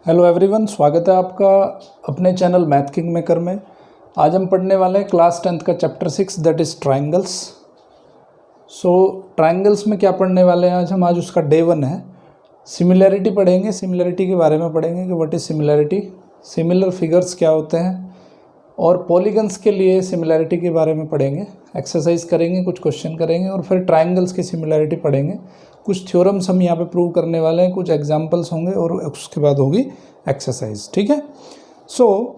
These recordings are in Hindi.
हेलो एवरीवन, स्वागत है आपका अपने चैनल मैथ किंग मेकर में। आज हम पढ़ने वाले हैं क्लास 10th का chapter 6 that is triangles. So triangles में क्या पढ़ने वाले हैं आज उसका डे 1 है। सिमिलैरिटी पढ़ेंगे, सिमिलैरिटी के बारे में पढ़ेंगे कि what is similarity, similar figures क्या होते हैं, और पॉलीगन्स के लिए सिमिलैरिटी के बारे में पढ़ेंगे। एक्सरसाइज करेंगे, कुछ क्वेश्चन करेंगे और फिर ट्रायंगल्स की सिमिलैरिटी पढ़ेंगे। कुछ थ्योरम्स हम यहाँ पे प्रूव करने वाले हैं, कुछ एग्जांपल्स होंगे और उसके बाद होगी एक्सरसाइज। ठीक है। सो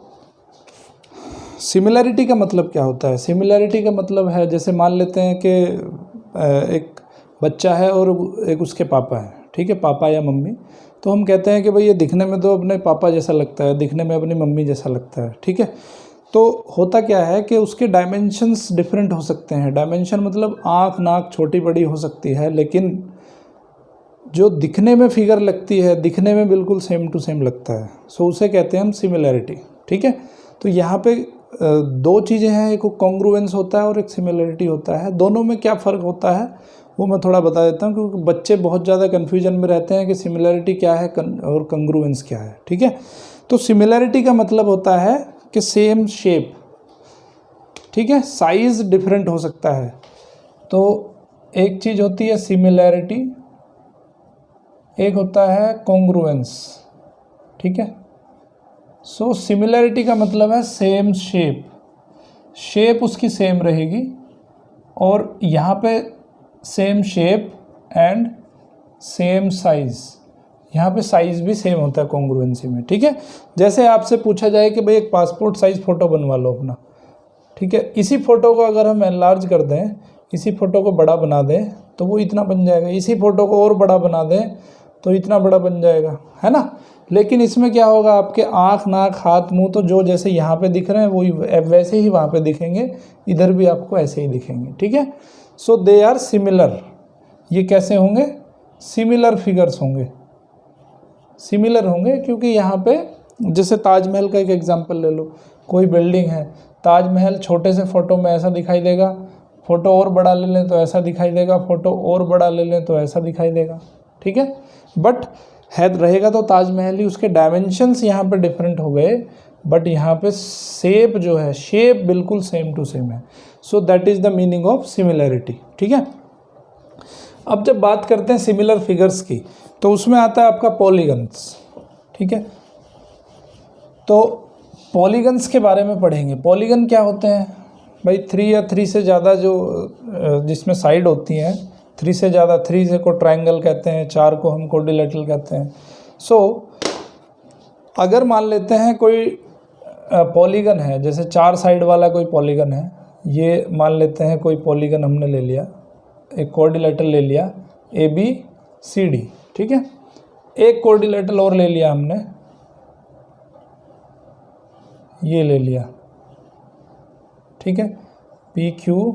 सिमिलैरिटी का मतलब क्या होता है? सिमिलैरिटी का मतलब है, जैसे मान लेते हैं कि एक बच्चा है और एक उसके पापा है। ठीक है, पापा या मम्मी। तो हम कहते हैं कि भाई ये दिखने में तो अपने पापा जैसा लगता है, दिखने में अपनी मम्मी जैसा लगता है। ठीक है। तो होता क्या है कि उसके डायमेंशंस डिफरेंट हो सकते हैं। डायमेंशन मतलब आँख नाक छोटी बड़ी हो सकती है, लेकिन जो दिखने में फिगर लगती है, दिखने में बिल्कुल सेम टू सेम लगता है। सो उसे कहते हैं हम सिमिलैरिटी। ठीक है। तो यहाँ पे दो चीज़ें हैं, एक कॉन्ग्रुएंस होता है और एक सिमिलैरिटी होता है। दोनों में क्या फ़र्क होता है वो मैं थोड़ा बता देता हूँ, क्योंकि बच्चे बहुत ज़्यादा कन्फ्यूजन में रहते हैं कि सिमिलैरिटी क्या है और कॉन्ग्रुएंस क्या है। ठीक है। तो सिमिलैरिटी का मतलब होता है कि सेम शेप, ठीक है, साइज़ डिफरेंट हो सकता है। तो एक चीज़ होती है सिमिलैरिटी, एक होता है कॉन्ग्रुएंस। ठीक है। सो सिमिलैरिटी का मतलब है सेम शेप, शेप उसकी सेम रहेगी और यहाँ पे same shape and same size, यहाँ पे साइज़ भी सेम होता है कॉन्ग्रुएंसी में। ठीक है। जैसे आपसे पूछा जाए कि भाई एक पासपोर्ट साइज़ फ़ोटो बनवा लो अपना। ठीक है। इसी फ़ोटो को अगर हम एनलार्ज कर दें, इसी फ़ोटो को बड़ा बना दें तो वो इतना बन जाएगा। इसी फ़ोटो को और बड़ा बना दें तो इतना बड़ा बन जाएगा, है ना। लेकिन इसमें क्या होगा, आपके आँख नाक हाथ मुंह तो जो जैसे यहाँ पे दिख रहे हैं वही वैसे ही वहाँ पे दिखेंगे, इधर भी आपको ऐसे ही दिखेंगे। ठीक है। सो दे आर सिमिलर। ये कैसे होंगे? सिमिलर फिगर्स होंगे, सिमिलर होंगे, क्योंकि यहाँ पे जैसे ताजमहल का एक एग्जांपल ले लो। कोई बिल्डिंग है, ताजमहल छोटे से फ़ोटो में ऐसा दिखाई देगा, फ़ोटो और बड़ा ले लें तो ऐसा दिखाई देगा, फ़ोटो और बड़ा ले लें तो ऐसा दिखाई देगा। ठीक है। बट है रहेगा तो ताजमहल ही, उसके डायमेंशंस यहाँ पे डिफरेंट हो गए, बट यहाँ पे शेप जो है, शेप बिल्कुल सेम टू सेम है। So that is the meaning of similarity. ठीक है। अब जब बात करते हैं सिमिलर फिगर्स की, तो उसमें आता है आपका पॉलीगन्स। ठीक है। तो पॉलीगन्स के बारे में पढ़ेंगे। पॉलीगन क्या होते हैं भाई? 3 या 3 से ज़्यादा जो जिसमें साइड होती हैं, 3 से ज़्यादा, 3 से को ट्रायंगल कहते हैं, 4 को हम क्वाड्रिलेटरल कहते हैं। सो अगर मान लेते हैं कोई पॉलीगन है, जैसे 4 साइड वाला कोई पॉलीगन है, ये मान लेते हैं कोई पॉलीगन हमने ले लिया, एक क्वाड्रिलेटरल ले लिया ABCD। ठीक है। एक क्वाड्रिलेटरल और ले लिया हमने, ये ले लिया। ठीक है, PQRS।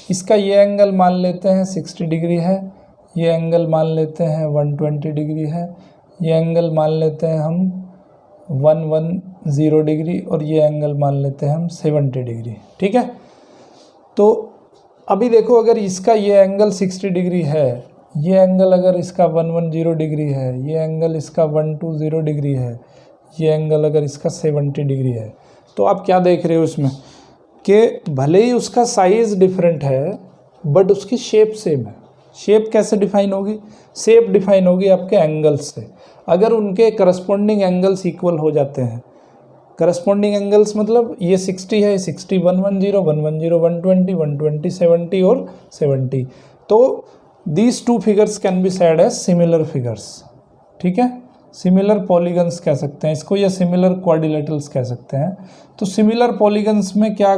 इसका ये एंगल मान लेते हैं 60 डिग्री है, ये एंगल मान लेते हैं 120 डिग्री है, ये एंगल मान लेते हैं हम 110 डिग्री और ये एंगल मान लेते हैं हम 70 डिग्री। ठीक है। तो अभी देखो, अगर इसका ये एंगल 60 डिग्री है, ये एंगल अगर इसका 110 डिग्री है, ये एंगल इसका 120 डिग्री है, ये एंगल अगर इसका 70 डिग्री है, तो आप क्या देख रहे हो इसमें कि भले ही उसका साइज़ डिफरेंट है बट उसकी शेप सेम है। शेप कैसे डिफाइन होगी? शेप डिफाइन होगी आपके एंगल्स से। अगर उनके करस्पॉन्डिंग एंगल्स इक्वल हो जाते हैं, करस्पॉन्डिंग एंगल्स मतलब ये 60 है, 60, 110, 110, 120, 120, 70 और 70, तो these two figures can be said as similar figures. ठीक है। सिमिलर पॉलीगन्स कह सकते हैं इसको, या सिमिलर क्वाड्रिलेटरल्स कह सकते हैं। तो सिमिलर पॉलीगन्स में क्या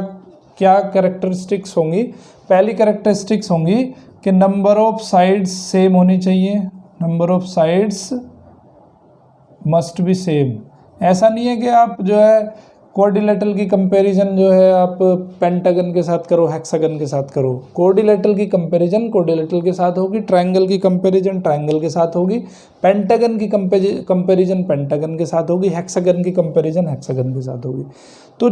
क्या कैरेक्टरिस्टिक्स होंगी? पहली कैरेक्टरिस्टिक्स होंगी कि नंबर ऑफ साइड्स सेम होनी चाहिए, number of sides must be same. ऐसा नहीं है कि आप जो है क्वाड्रिलेटरल की कंपैरिजन जो है आप पेंटागन के साथ करो, हेक्सागन के साथ करो। क्वाड्रिलेटरल की कंपैरिजन क्वाड्रिलेटरल के साथ होगी, ट्रायंगल की कंपैरिजन ट्रायंगल के साथ होगी, पेंटागन की कंपैरिजन पेंटागन के साथ होगी, हेक्सागन की कंपैरिजन हेक्सागन के साथ होगी। तो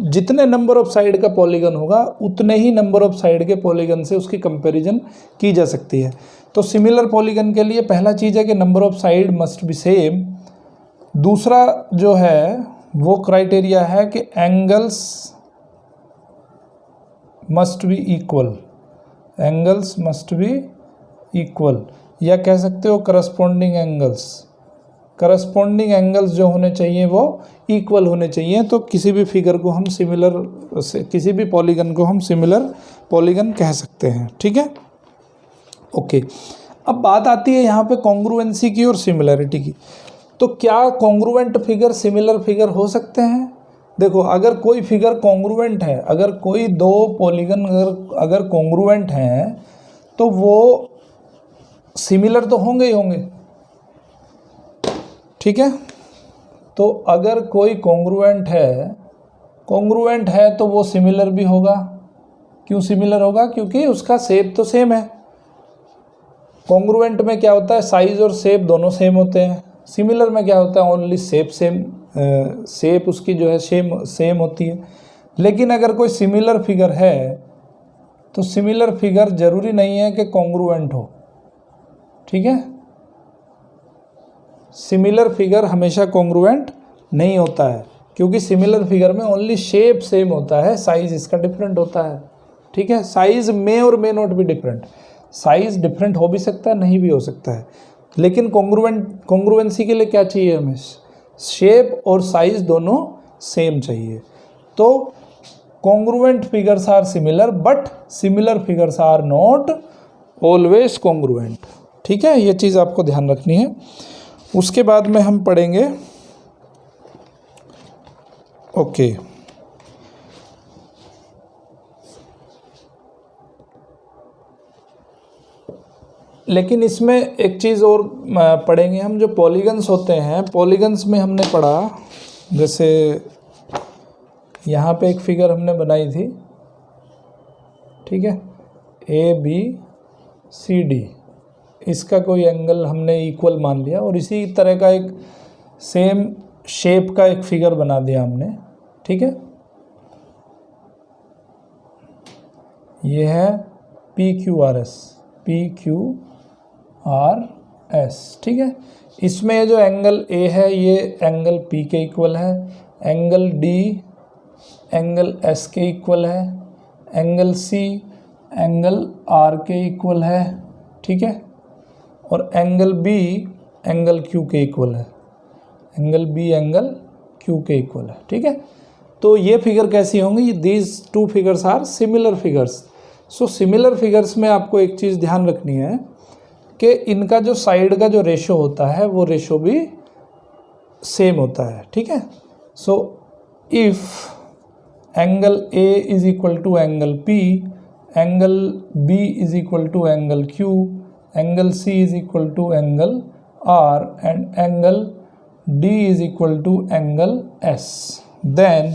जितने नंबर ऑफ साइड का पॉलीगन होगा उतने ही नंबर ऑफ साइड के पॉलीगन से उसकी कंपैरिजन की जा सकती है। तो सिमिलर पॉलीगन के लिए पहला चीज़ है कि number of side must be same. दूसरा जो है वो क्राइटेरिया है कि angles must be equal, angles must be equal, या कह सकते हो करस्पॉन्डिंग एंगल्स। करस्पॉन्डिंग एंगल्स जो होने चाहिए वो इक्वल होने चाहिए। तो किसी भी फिगर को हम सिमिलर, किसी भी पॉलीगन को हम सिमिलर पॉलीगन कह सकते हैं, ठीक है। ओके, अब बात आती है यहाँ पे कॉन्ग्रुएंसी की और सिमिलरिटी की। तो क्या कॉन्ग्रुएंट फिगर सिमिलर फिगर हो सकते हैं? देखो, अगर कोई फिगर कॉन्ग्रुएंट है, अगर कोई दो पॉलीगन अगर कॉन्ग्रुएंट हैं तो वो सिमिलर तो होंगे ही होंगे, ठीक है। तो अगर कोई कॉन्ग्रुएंट है तो वो सिमिलर भी होगा। क्यों सिमिलर होगा? क्योंकि उसका शेप तो सेम है। कॉन्ग्रुएंट में क्या होता है, साइज और शेप दोनों सेम होते हैं। सिमिलर में क्या होता है, ओनली शेप सेम, शेप उसकी जो है सेम होती है। लेकिन अगर कोई सिमिलर फिगर है तो सिमिलर फिगर जरूरी नहीं है कि कॉन्ग्रुएंट हो, ठीक है। सिमिलर फिगर हमेशा कॉन्ग्रुएंट नहीं होता है, क्योंकि सिमिलर फिगर में ओनली शेप सेम होता है, साइज इसका डिफरेंट होता है, ठीक है। साइज में और मे नॉट भी डिफरेंट, साइज डिफरेंट हो भी सकता है, नहीं भी हो सकता है। लेकिन कॉन्ग्रुएंसी के लिए क्या चाहिए हमें? शेप और साइज दोनों सेम चाहिए। तो congruent figures are similar but similar figures are not always congruent, ठीक है। ये चीज़ आपको ध्यान रखनी है। उसके बाद में हम पढ़ेंगे, ओके, लेकिन इसमें एक चीज़ और पढ़ेंगे हम, जो पॉलीगन्स होते हैं, पॉलीगन्स में हमने पढ़ा, जैसे यहाँ पे एक फिगर हमने बनाई थी, ठीक है, ABCD, इसका कोई एंगल हमने इक्वल मान लिया, और इसी तरह का एक सेम शेप का एक फिगर बना दिया हमने, ठीक है। ये है PQRS, ठीक है। इसमें जो एंगल A है ये एंगल P के इक्वल है, एंगल D एंगल S के इक्वल है, एंगल C एंगल R के इक्वल है, ठीक है। और एंगल B एंगल Q के इक्वल है, एंगल B एंगल Q के इक्वल है, ठीक है। तो ये फिगर कैसी होंगी? These two figures are similar figures. So similar figures में आपको एक चीज़ ध्यान रखनी है कि इनका जो साइड का जो रेशो होता है वो रेशो भी सेम होता है, ठीक है। So if angle A is equal to angle P, angle B is equal to angle Q, angle C is equal to angle R and angle D is equal to angle S, then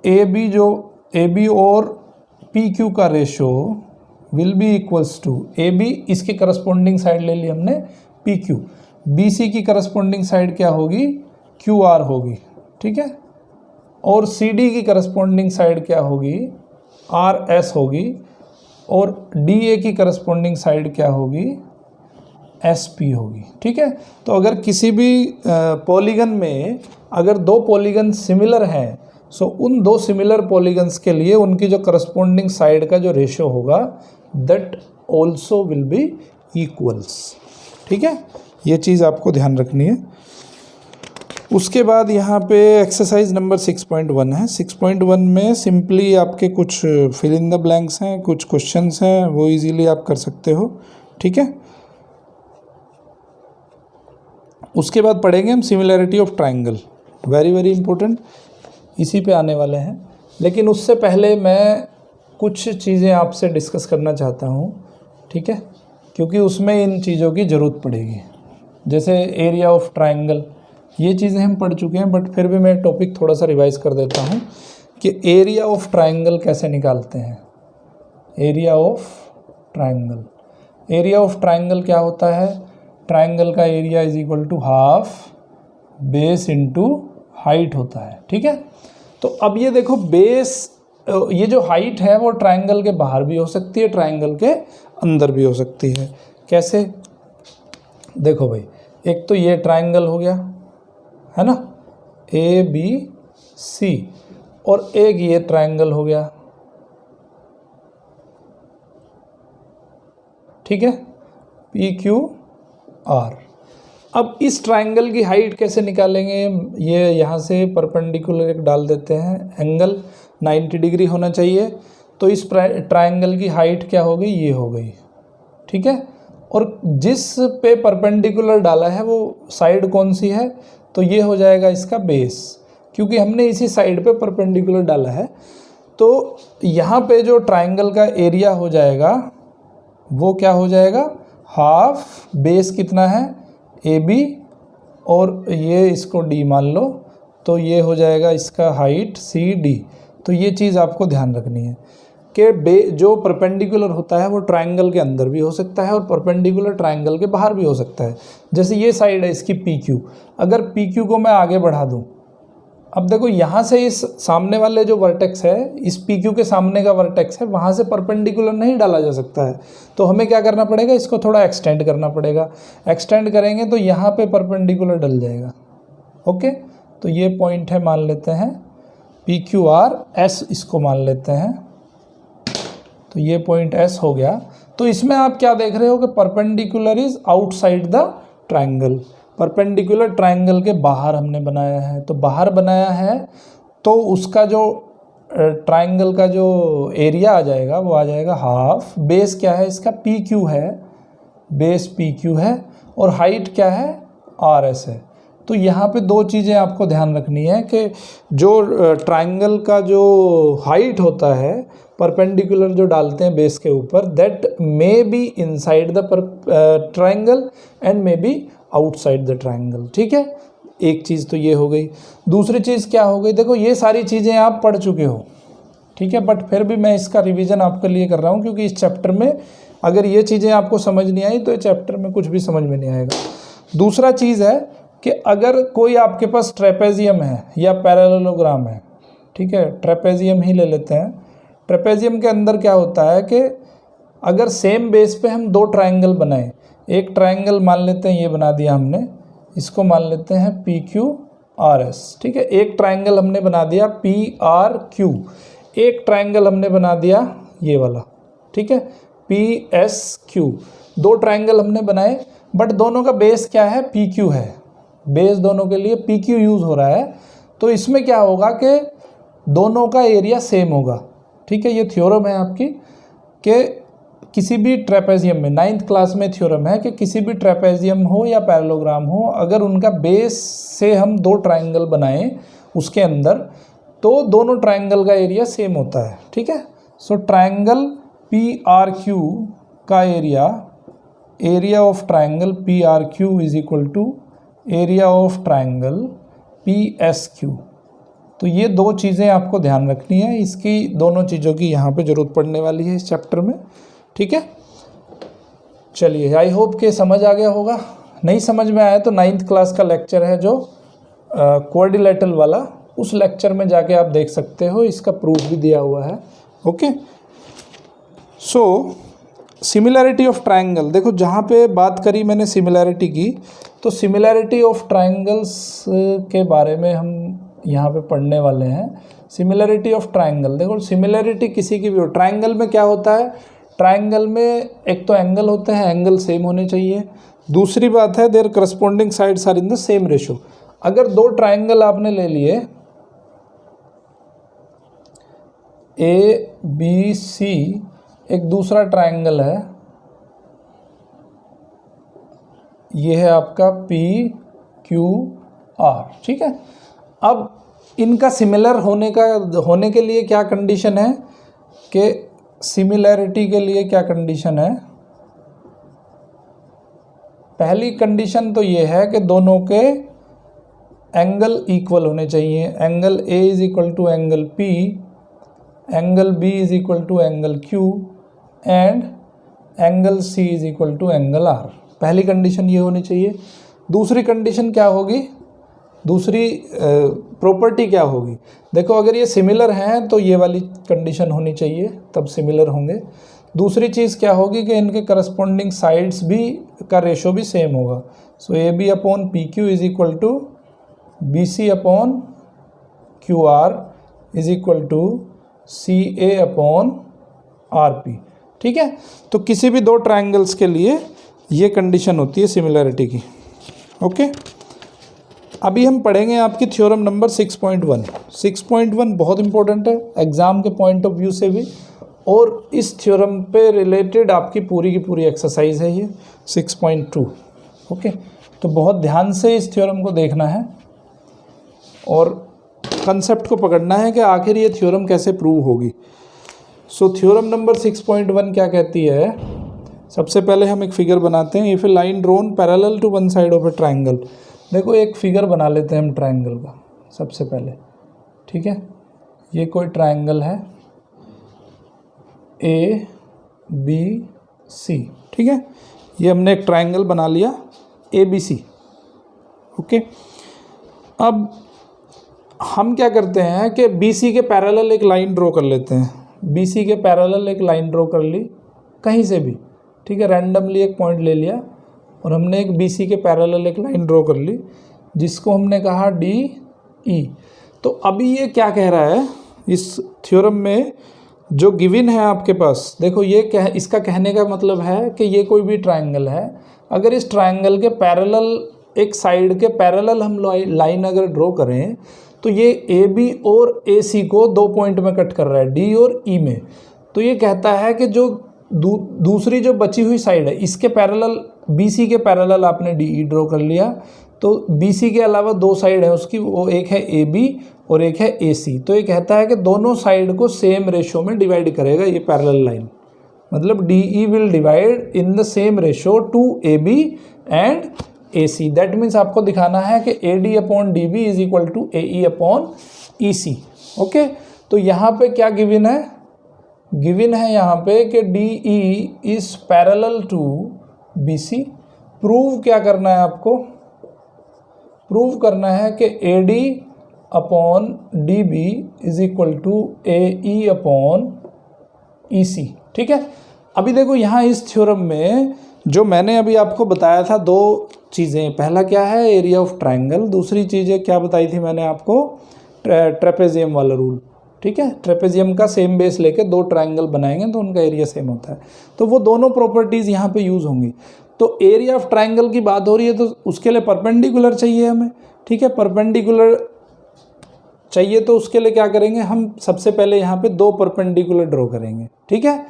AB और PQ का ratio will be equals to AB, इसकी करस्पॉन्डिंग साइड ले ली हमने PQ, BC की करस्पॉन्डिंग साइड क्या होगी? QR होगी, ठीक है। और CD की करस्पॉन्डिंग साइड क्या होगी? RS होगी, और DA की करस्पॉन्डिंग साइड क्या होगी? SP होगी, ठीक है। तो अगर किसी भी पॉलीगन में अगर दो पॉलीगन सिमिलर हैं, सो उन दो सिमिलर पॉलीगन्स के लिए उनकी जो करस्पॉन्डिंग साइड का जो रेशो होगा that also will be equals, ठीक है। ये चीज़ आपको ध्यान रखनी है। उसके बाद यहाँ पे एक्सरसाइज नंबर 6.1 है। 6.1 में सिंपली आपके कुछ फिल इन द ब्लैंक्स हैं, कुछ क्वेश्चंस हैं, वो इजीली आप कर सकते हो, ठीक है। उसके बाद पढ़ेंगे हम similarity of triangle, very very important, इसी पे आने वाले हैं। लेकिन उससे पहले मैं कुछ चीज़ें आपसे डिस्कस करना चाहता हूँ, ठीक है, क्योंकि उसमें इन चीज़ों की ज़रूरत पड़ेगी। जैसे एरिया ऑफ ट्राइंगल, ये चीज़ें हम पढ़ चुके हैं, बट फिर भी मैं टॉपिक थोड़ा सा रिवाइज कर देता हूँ कि एरिया ऑफ ट्राइंगल कैसे निकालते हैं। Area of triangle, area of triangle क्या होता है? ट्राइंगल का area is equal to half base into height होता है, ठीक है। तो अब ये देखो, बेस ये जो हाइट है वो ट्रायंगल के बाहर भी हो सकती है, ट्रायंगल के अंदर भी हो सकती है। कैसे? देखो भाई, एक तो ये ट्रायंगल हो गया, है ना, ABC, और एक ये ट्रायंगल हो गया, ठीक है, PQR। अब इस ट्रायंगल की हाइट कैसे निकालेंगे? ये यहाँ से परपेंडिकुलर एक डाल देते हैं, एंगल 90 डिग्री होना चाहिए। तो इस ट्रायंगल की हाइट क्या हो गई? ये हो गई, ठीक है। और जिस पे परपेंडिकुलर डाला है वो साइड कौन सी है? तो ये हो जाएगा इसका बेस, क्योंकि हमने इसी साइड पे परपेंडिकुलर डाला है। तो यहाँ पे जो ट्रायंगल का एरिया हो जाएगा वो क्या हो जाएगा? हाफ बेस कितना है? AB, और ये इसको D मान लो, तो ये हो जाएगा इसका हाइट CD। तो ये चीज़ आपको ध्यान रखनी है कि जो परपेंडिकुलर होता है वो ट्रायंगल के अंदर भी हो सकता है और परपेंडिकुलर ट्रायंगल के बाहर भी हो सकता है। जैसे ये साइड है इसकी PQ, अगर PQ को मैं आगे बढ़ा दूँ, अब देखो यहाँ से इस सामने वाले जो वर्टेक्स है, इस PQ के सामने का वर्टेक्स है, वहाँ से परपेंडिकुलर नहीं डाला जा सकता है। तो हमें क्या करना पड़ेगा? इसको थोड़ा एक्सटेंड करना पड़ेगा। एक्सटेंड करेंगे तो यहाँ पे परपेंडिकुलर डल जाएगा। ओके, तो ये पॉइंट है, मान लेते हैं PQRS, इसको मान लेते हैं। तो ये पॉइंट S हो गया। तो इसमें आप क्या देख रहे हो कि perpendicular is outside the triangle, perpendicular triangle के बाहर हमने बनाया है। तो बाहर बनाया है तो उसका जो ट्रायंगल का जो एरिया आ जाएगा वो आ जाएगा हाफ। बेस क्या है इसका? PQ है, बेस PQ है, और हाइट क्या है? RS है। तो यहाँ पे दो चीज़ें आपको ध्यान रखनी है कि जो ट्रायंगल का जो हाइट होता है परपेंडिकुलर जो डालते हैं बेस के ऊपर, that may be inside the triangle and may be outside the triangle, ठीक है। एक चीज़ तो ये हो गई। दूसरी चीज़ क्या हो गई? देखो ये सारी चीज़ें आप पढ़ चुके हो, ठीक है, बट फिर भी मैं इसका रिवीजन आपके लिए कर रहा हूँ, क्योंकि इस चैप्टर में अगर ये चीज़ें आपको समझ नहीं आई तो इस चैप्टर में कुछ भी समझ में नहीं आएगा। दूसरा चीज़ है कि अगर कोई आपके पास ट्रेपेजियम है या पैरेललोग्राम है, ठीक है, ट्रेपेजियम ही ले लेते हैं। ट्रेपेजियम के अंदर क्या होता है कि अगर सेम बेस पे हम दो ट्रायंगल बनाएं, एक ट्रायंगल मान लेते हैं, ये बना दिया हमने, इसको मान लेते हैं PQRS, ठीक है। एक ट्रायंगल हमने बना दिया PRQ, एक ट्रायंगल हमने बना दिया ये वाला, ठीक है, PSQ। दो ट्रायंगल हमने बनाए, बट दोनों का बेस क्या है? PQ है। बेस दोनों के लिए PQ यूज़ हो रहा है। तो इसमें क्या होगा कि दोनों का एरिया सेम होगा, ठीक है। ये थ्योरम है आपकी कि किसी भी ट्रेपेजियम में, 9th क्लास में थ्योरम है कि किसी भी ट्रेपेजियम हो या पैरेललोग्राम हो, अगर उनका बेस से हम दो ट्रायंगल बनाएं उसके अंदर, तो दोनों ट्रायंगल का एरिया सेम होता है, ठीक है। सो ट्रायंगल PRQ का area of triangle PRQ is equal to area of triangle PSQ। तो ये दो चीज़ें आपको ध्यान रखनी है, इसकी दोनों चीज़ों की यहाँ पे ज़रूरत पड़ने वाली है इस चैप्टर में, ठीक है। चलिए, आई होप के समझ आ गया होगा। नहीं समझ में आया तो 9th क्लास का लेक्चर है जो क्वाड्रिलेटरल वाला, उस लेक्चर में जाके आप देख सकते हो, इसका प्रूफ भी दिया हुआ है। Okay, so similarity of triangle, देखो जहाँ पे बात करी मैंने सिमिलैरिटी की, तो सिमिलैरिटी ऑफ ट्रायंगल्स के बारे में हम यहाँ पे पढ़ने वाले हैं। सिमिलैरिटी ऑफ ट्रायंगल, देखो सिमिलैरिटी किसी की भी हो, ट्रायंगल में क्या होता है? ट्रायंगल में एक तो एंगल होते हैं, एंगल सेम होने चाहिए। दूसरी बात है their corresponding sides are in the same ratio. अगर दो ट्रायंगल आपने ले लिए ABC, एक दूसरा ट्रायंगल है, ये है आपका PQR, ठीक है। अब इनका सिमिलर होने के लिए क्या कंडीशन है कि सिमिलैरिटी के लिए क्या कंडीशन है? पहली कंडीशन तो ये है कि दोनों के एंगल इक्वल होने चाहिए। Angle A is equal to angle P, angle B is equal to angle Q and angle C is equal to angle R। पहली कंडीशन ये होनी चाहिए। दूसरी कंडीशन क्या होगी दूसरी प्रॉपर्टी क्या होगी, देखो अगर ये सिमिलर हैं तो ये वाली कंडीशन होनी चाहिए, तब सिमिलर होंगे। दूसरी चीज़ क्या होगी कि इनके करस्पॉन्डिंग साइड्स भी का रेशो भी सेम होगा। So A B upon P Q is equal to B C upon Q R is equal to C A upon R P. ठीक है, तो किसी भी दो ट्राइंगल्स के लिए ये कंडीशन होती है सिमिलरिटी की। ओके, अभी हम पढ़ेंगे आपकी थ्योरम नंबर 6.1। 6.1 बहुत इंपॉर्टेंट है एग्ज़ाम के पॉइंट ऑफ व्यू से भी, और इस थ्योरम पे रिलेटेड आपकी पूरी की पूरी एक्सरसाइज है ये 6.2। ओके, तो बहुत ध्यान से इस थ्योरम को देखना है और कंसेप्ट को पकड़ना है कि आखिर ये थ्योरम कैसे प्रूव होगी। सो थ्योरम नंबर 6.1 क्या कहती है, सबसे पहले हम एक फिगर बनाते हैं। If a line drawn parallel to one side of a triangle, देखो एक फिगर बना लेते हैं हम ट्राइंगल का सबसे पहले। ठीक है, ये कोई ट्राइंगल है ए बी सी। ठीक है, ये हमने एक ट्राइंगल बना लिया ए बी सी। ओके, अब हम क्या करते हैं कि बी सी के पैरेलल एक लाइन ड्रॉ कर लेते हैं। बी सी के पैरेलल एक लाइन ड्रॉ कर ली कहीं से भी, ठीक है, रैंडमली एक पॉइंट ले लिया और हमने एक बी सी के पैरेलल एक लाइन ड्रॉ कर ली जिसको हमने कहा डी ई। तो अभी ये क्या कह रहा है इस थ्योरम में, जो गिवन है आपके पास, देखो ये इसका कहने का मतलब है कि ये कोई भी ट्राइंगल है, अगर इस ट्राइंगल के पैरेलल एक साइड के पैरेलल हम लाइन अगर ड्रॉ करें तो ये ए बी और ए सी को दो पॉइंट में कट कर रहा है, डी और ई में। तो ये कहता है कि जो दूसरी जो बची हुई साइड है इसके पैरेलल, बी सी के पैरेलल आपने डी ई ड्रॉ कर लिया, तो बी सी के अलावा दो साइड है उसकी, वो एक है ए बी और एक है ए सी। तो ये कहता है कि दोनों साइड को सेम रेशो में डिवाइड करेगा ये पैरेलल लाइन, मतलब D E will divide in the same ratio to A B and A C. That means आपको दिखाना है कि A D upon D B is equal to A E upon E C. Okay, तो यहाँ पे क्या गिवन है, गिवन है यहाँ पे कि D E is parallel to B C. Prove क्या करना है आपको, प्रूव करना है कि A D upon D B is equal to A E upon E C. ठीक है, अभी देखो यहाँ इस थ्योरम में जो मैंने अभी आपको बताया था दो चीज़ें, पहला क्या है एरिया ऑफ ट्राइंगल, दूसरी चीज़ें क्या बताई थी मैंने आपको, ट्रेपेजियम वाला रूल। ठीक है, ट्रेपेजियम का सेम बेस लेके दो ट्राइंगल बनाएंगे तो उनका एरिया सेम होता है, तो वो दोनों प्रॉपर्टीज़ यहाँ पे यूज़ होंगी। तो एरिया ऑफ ट्राइंगल की बात हो रही है तो उसके लिए परपेंडिकुलर चाहिए हमें। ठीक है, परपेंडिकुलर चाहिए तो उसके लिए क्या करेंगे हम, सबसे पहले यहाँ पे दो परपेंडिकुलर ड्रॉ करेंगे। ठीक है,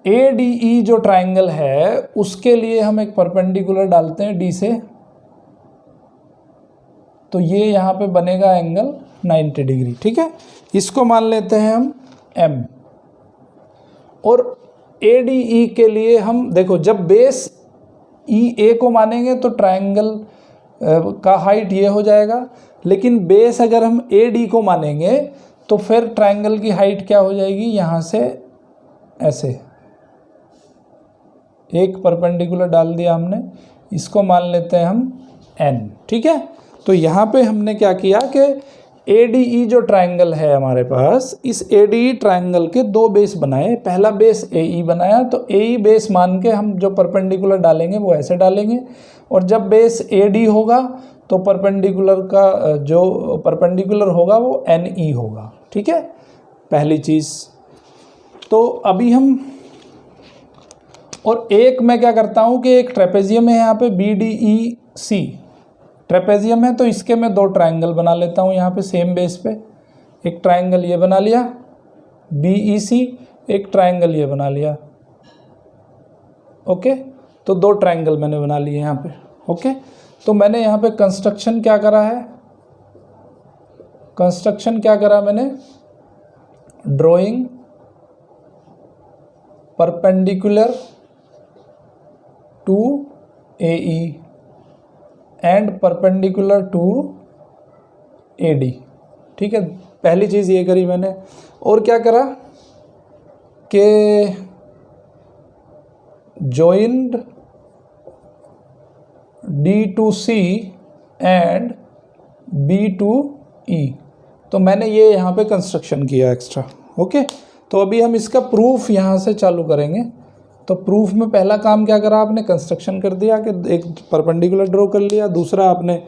ए डी ई जो ट्राइंगल है उसके लिए हम एक परपेंडिकुलर डालते हैं डी से, तो ये यहाँ पे बनेगा एंगल 90 डिग्री। ठीक है, इसको मान लेते हैं हम एम। और ए डी ई के लिए हम देखो, जब बेस ई ए को मानेंगे तो ट्राइंगल का हाइट ये हो जाएगा, लेकिन बेस अगर हम ए डी को मानेंगे तो फिर ट्राइंगल की हाइट क्या हो जाएगी, यहाँ से ऐसे एक परपेंडिकुलर डाल दिया हमने, इसको मान लेते हैं हम एन। ठीक है, तो यहाँ पे हमने क्या किया कि ए डी ई जो ट्राइंगल है हमारे पास, इस ए डी ई ट्राइंगल के दो बेस बनाए। पहला बेस ए ई बनाया, तो ए ई बेस मान के हम जो परपेंडिकुलर डालेंगे वो ऐसे डालेंगे, और जब बेस ए डी होगा तो परपेंडिकुलर का जो परपेंडिकुलर होगा वो एन ई होगा। ठीक है, पहली चीज़। तो अभी हम, और एक मैं क्या करता हूँ कि एक ट्रेपेजियम है यहाँ पे बी डी ई सी ट्रेपेजियम है, तो इसके मैं दो ट्राइंगल बना लेता हूँ यहाँ पे सेम बेस पे। एक ट्राइंगल ये बना लिया बी ई सी, एक ट्राइंगल ये बना लिया। ओके, तो दो ट्राइंगल मैंने बना लिए यहाँ पे। ओके, तो मैंने यहाँ पे कंस्ट्रक्शन क्या करा है, कंस्ट्रक्शन क्या करा मैंने, drawing perpendicular to A E and perpendicular to A D. ठीक है, पहली चीज़ ये करी मैंने। और क्या करा कि joined D to C and B2E। तो मैंने ये यहाँ पे कंस्ट्रक्शन किया एक्स्ट्रा। ओके, तो अभी हम इसका प्रूफ यहाँ से चालू करेंगे। तो प्रूफ में पहला काम क्या करा आपने, कंस्ट्रक्शन कर दिया कि एक परपेंडिकुलर ड्रॉ कर लिया, दूसरा आपने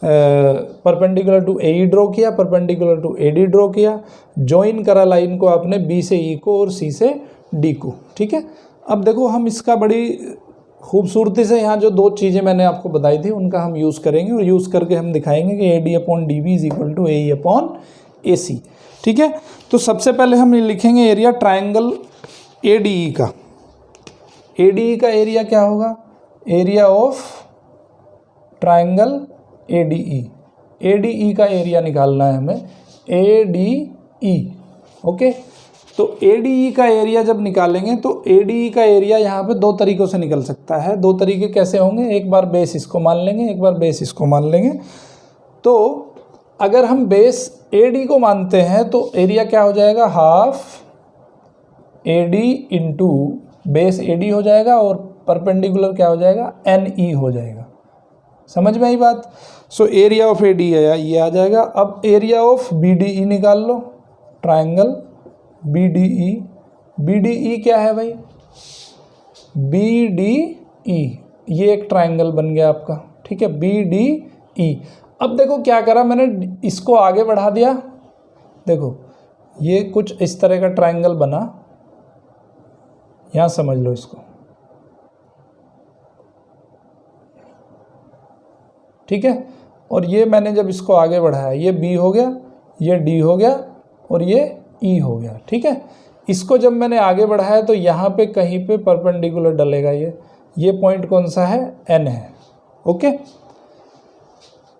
परपेंडिकुलर टू AE ड्रॉ किया, परपेंडिकुलर टू AD ड्रॉ किया, ज्वाइन करा लाइन को आपने B से E को और C से D को। ठीक है, अब देखो हम इसका बड़ी खूबसूरती से यहाँ जो दो चीज़ें मैंने आपको बताई थी उनका हम यूज़ करेंगे और यूज़ करके हम दिखाएंगे कि AD/DB is equal to AE/AC। ठीक है, तो सबसे पहले हम ये लिखेंगे एरिया ट्राइंगल ADE का। ADE का एरिया क्या होगा, area of triangle ADE। ADE का एरिया निकालना है हमें, ADE। ओके, तो ADE का एरिया जब निकालेंगे तो ADE का एरिया यहाँ पे दो तरीक़ों से निकल सकता है। दो तरीके कैसे होंगे, एक बार बेस इसको मान लेंगे, एक बार बेस इसको मान लेंगे। तो अगर हम बेस AD को मानते हैं तो एरिया क्या हो जाएगा, half AD into base AD हो जाएगा और परपेंडिकुलर क्या हो जाएगा, NE हो जाएगा। समझ में आई बात। सो एरिया ऑफ AD ये आ जाएगा। अब एरिया ऑफ BDE निकाल लो, ट्राइंगल BDE। BDE क्या है भाई, BDE ये एक ट्राइंगल बन गया आपका। ठीक है, BDE। अब देखो क्या करा मैंने, इसको आगे बढ़ा दिया। देखो ये कुछ इस तरह का ट्राइंगल बना, यहाँ समझ लो इसको। ठीक है, और ये मैंने जब इसको आगे बढ़ाया, ये B हो गया, ये D हो गया और ये E हो गया। ठीक है, इसको जब मैंने आगे बढ़ाया तो यहाँ पे कहीं पे परपेंडिकुलर डलेगा। ये पॉइंट कौन सा है, N है। ओके,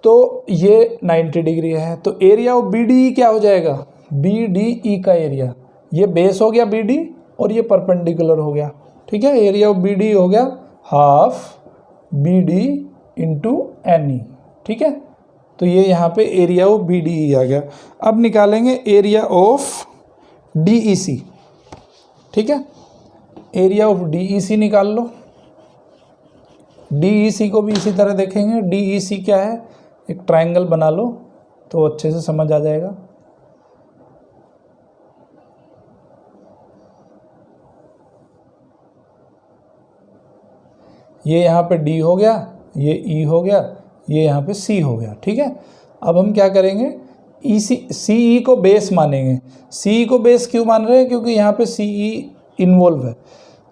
तो ये 90 डिग्री है। तो एरिया ऑफ BDE क्या हो जाएगा, BDE का एरिया, ये बेस हो गया BD और ये परपेंडिकुलर हो गया। ठीक है, एरिया ऑफ BD हो गया हाफ BD इंटू NE। ठीक है, तो ये यहाँ पे एरिया ऑफ BDE आ गया। अब निकालेंगे एरिया ऑफ DEC। ठीक है, एरिया ऑफ DEC निकाल लो। DEC को भी इसी तरह देखेंगे। DEC क्या है, एक ट्रायंगल बना लो तो अच्छे से समझ आ जाएगा। ये यहाँ पे D हो गया, ये E हो गया, ये यहाँ पे C हो गया। ठीक है, अब हम क्या करेंगे, CE को बेस मानेंगे। CE को बेस क्यों मान रहे हैं, क्योंकि यहाँ पे CE इन्वॉल्व है।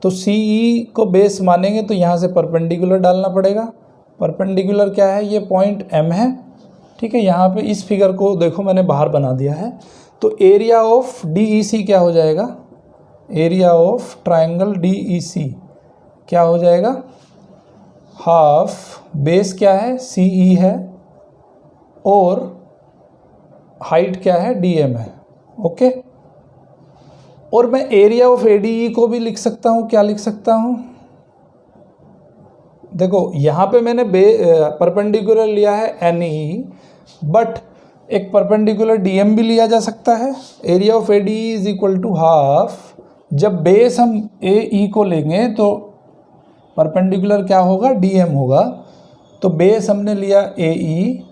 तो CE को बेस मानेंगे तो यहाँ से परपेंडिकुलर डालना पड़ेगा। परपेंडिकुलर क्या है, ये पॉइंट M है। ठीक है, यहाँ पे इस फिगर को देखो मैंने बाहर बना दिया है। तो एरिया ऑफ DEC क्या हो जाएगा, एरिया ऑफ ट्रायंगल DEC क्या हो जाएगा, हाफ बेस क्या है, CE है और हाइट क्या है, DM है। ओके, और मैं एरिया ऑफ ADE को भी लिख सकता हूँ। क्या लिख सकता हूँ, देखो यहाँ पे मैंने परपेंडिकुलर लिया है NE, बट एक परपेंडिकुलर DM भी लिया जा सकता है। Area of ADE is equal to half, जब बेस हम AE को लेंगे तो परपेंडिकुलर क्या होगा, DM होगा। तो बेस हमने लिया AE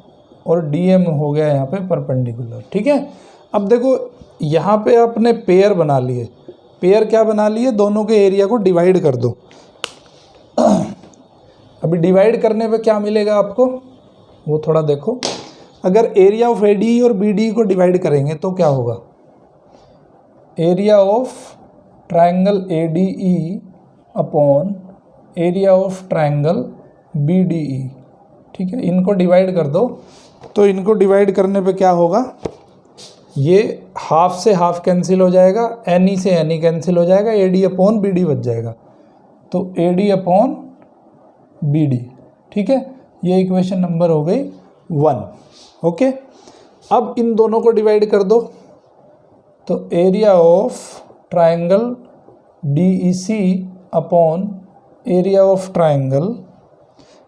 और DM हो गया यहाँ पे परपेंडिकुलर। ठीक है, अब देखो यहाँ पे आपने पेयर बना लिए। पेयर क्या बना लिए, दोनों के एरिया को डिवाइड कर दो। अभी डिवाइड करने पे क्या मिलेगा आपको, वो थोड़ा देखो। अगर एरिया ऑफ ADE और BDE को डिवाइड करेंगे तो क्या होगा, area of triangle ADE upon area of triangle BDE। ठीक है, इनको डिवाइड कर दो। तो इनको डिवाइड करने पे क्या होगा, ये हाफ से हाफ कैंसिल हो जाएगा, NE से NE कैंसिल हो जाएगा, AD अपॉन BD बच जाएगा। तो AD अपॉन BD। ठीक है, ये इक्वेशन नंबर हो गई 1। ओके, अब इन दोनों को डिवाइड कर दो। तो area of triangle DEC upon area of triangle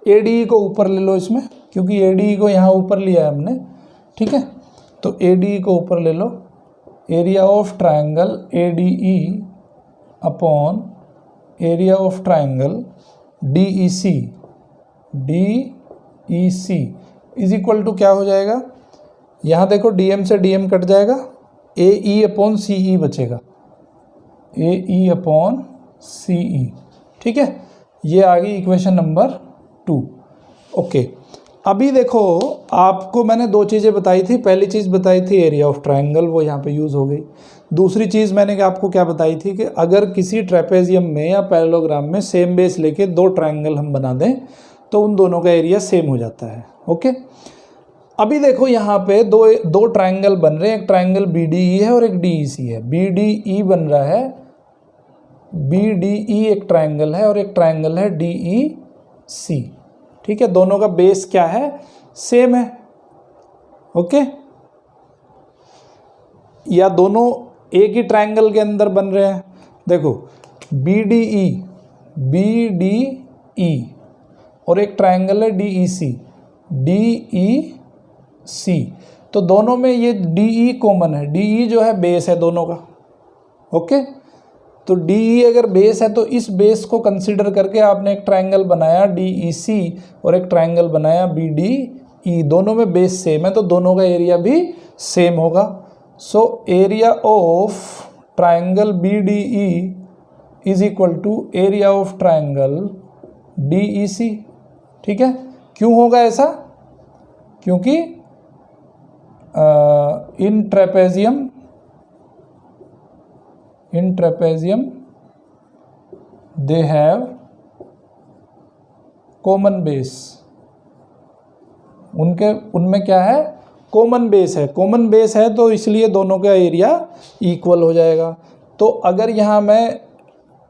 ADE को ऊपर ले लो इसमें, क्योंकि ADE को यहाँ ऊपर लिया है हमने। ठीक है, तो ADE को ऊपर ले लो। Area of triangle ADE upon area of triangle DEC is equal to क्या हो जाएगा, यहाँ देखो DM से DM कट जाएगा, AE अपॉन CE बचेगा, AE अपॉन CE। ठीक है, ये आ गई इक्वेशन नंबर 2। ओके, अभी देखो आपको मैंने दो चीज़ें बताई थी। पहली चीज़ बताई थी एरिया ऑफ ट्रायंगल, वो यहाँ पे यूज़ हो गई। दूसरी चीज़ मैंने आपको क्या बताई थी कि अगर किसी ट्रेपेजियम में या पैरेललोग्राम में सेम बेस लेके दो ट्रायंगल हम बना दें तो उन दोनों का एरिया सेम हो जाता है। ओके, अभी देखो यहाँ पे दो ट्रायंगल बन रहे हैं, एक ट्रायंगल BDE है और एक DEC है। BDE बन रहा है, BDE एक ट्रायंगल है और एक ट्रायंगल है DEC। ठीक है, दोनों का बेस क्या है, सेम है। ओके, या दोनों एक ही ट्रायंगल के अंदर बन रहे हैं। देखो BDE और एक ट्रायंगल है DEC, तो दोनों में ये DE कॉमन है। DE जो है बेस है दोनों का। ओके, तो DE अगर बेस है तो इस बेस को कंसीडर करके आपने एक ट्रायंगल बनाया DEC और एक ट्रायंगल बनाया BDE। दोनों में बेस सेम है तो दोनों का एरिया भी सेम होगा। So area of triangle BDE is equal to area of triangle DEC। ठीक है, क्यों होगा ऐसा? क्योंकि in trapezium they have common base. उनमें क्या है, कॉमन बेस है। कॉमन बेस है तो इसलिए दोनों का एरिया इक्वल हो जाएगा। तो अगर यहाँ मैं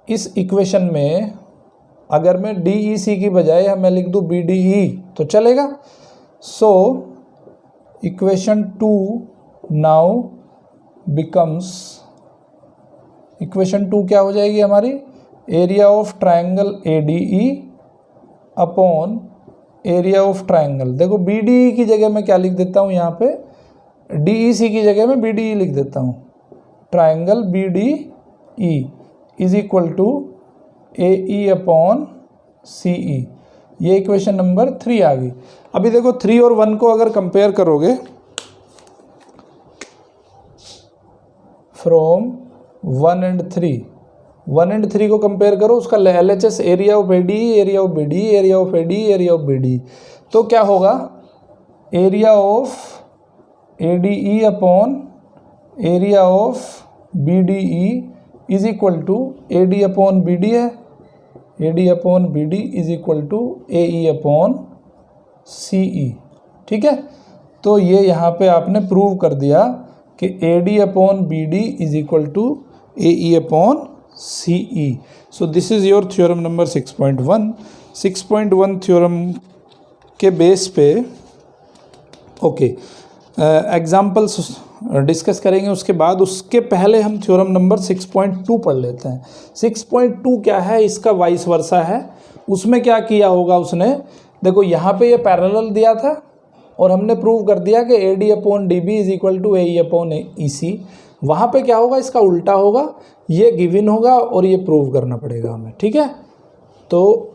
इस इक्वेशन में अगर मैं DEC की बजाय मैं लिख दूँ BDE तो चलेगा। So equation 2 now becomes, equation 2 क्या हो जाएगी हमारी, area of triangle ADE upon area of triangle. देखो BDE की जगह मैं क्या लिख देता हूँ, यहाँ पे DEC की जगह में BDE लिख देता हूँ। Triangle BDE is equal to AE upon CE। ये इक्वेशन नंबर 3 आ गई। अभी देखो 3 और 1 को अगर कंपेयर करोगे, फ्रॉम 1 and 3 को कंपेयर करो, उसका LHS area of ADE, area of BDE, area of ADE, area of BDE, तो क्या होगा, area of ADE upon area of BDE is equal to AD upon BD है, AD upon BD is equal to AE upon CE। ठीक है, तो ये यहाँ पे आपने प्रूव कर दिया कि AD upon BD is equal to AE upon CE। So this is your theorem number 6.1। 6.1 theorem के बेस पे ओके एग्जाम्पल्स डिस्कस करेंगे उसके बाद। उसके पहले हम थ्योरम नंबर 6.2 पढ़ लेते हैं। 6.2 क्या है, इसका वाइस वर्सा है। उसमें क्या किया होगा उसने, देखो यहाँ पे ये पैरेलल दिया था और हमने प्रूव कर दिया कि AD upon DB is equal to AE upon EC। वहाँ पे क्या होगा, इसका उल्टा होगा, ये गिवन होगा और ये प्रूव करना पड़ेगा हमें। ठीक है, तो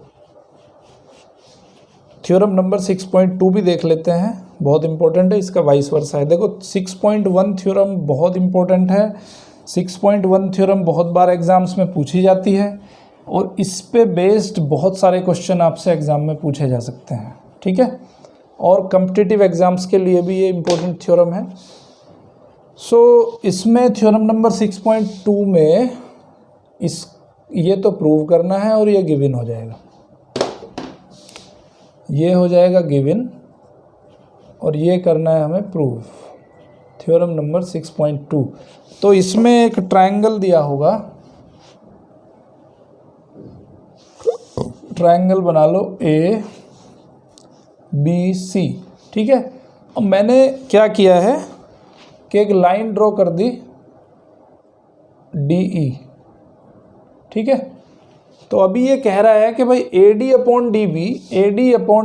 थ्योरम नंबर 6.2 भी देख लेते हैं, बहुत इंपॉर्टेंट है, इसका वाइस वर्सा है। देखो 6.1 थ्योरम बहुत इंपॉर्टेंट है। 6.1 थ्योरम बहुत बार एग्जाम्स में पूछी जाती है और इस पे बेस्ड बहुत सारे क्वेश्चन आपसे एग्जाम में पूछे जा सकते हैं। ठीक है, और कॉम्पिटिटिव एग्जाम्स के लिए भी ये इंपॉर्टेंट थ्योरम है। सो इसमें थ्योरम नंबर 6.2 में ये तो प्रूव करना है और ये गिवन हो जाएगा, ये हो जाएगा गिवन और ये करना है हमें प्रूव। थ्योरम नंबर 6.2, तो इसमें एक ट्रायंगल दिया होगा, ट्रायंगल बना लो ABC। ठीक है, अब मैंने क्या किया है कि एक लाइन ड्रॉ कर दी DE। ठीक है, तो अभी ये कह रहा है कि भाई AD upon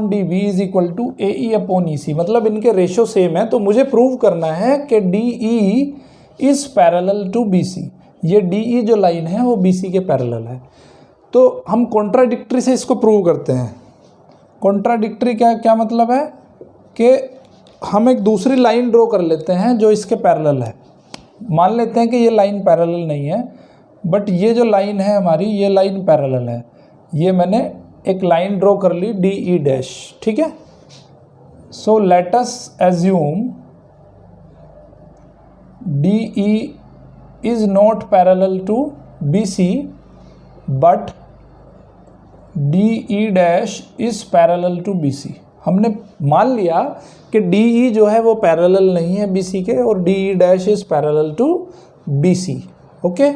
DB is equal to AE upon EC, मतलब इनके रेशो सेम है। तो मुझे प्रूव करना है कि DE is parallel to BC। ये DE जो लाइन है वो BC के पैरेलल है। तो हम कॉन्ट्राडिक्टरी से इसको प्रूव करते हैं। कॉन्ट्राडिक्टरी क्या मतलब है कि हम एक दूसरी लाइन ड्रॉ कर लेते हैं जो इसके पैरेलल है। मान लेते हैं कि ये लाइन पैरेलल नहीं है, बट ये जो लाइन है हमारी, ये लाइन पैरेलल है। ये मैंने एक लाइन ड्रॉ कर ली डी ई डैश, ठीक है। So let us assume D E is not parallel to B C, but D E dash is parallel to B C. हमने मान लिया कि डी ई जो है वो पैरेलल नहीं है बी सी के, और D E dash is parallel to B C. Okay,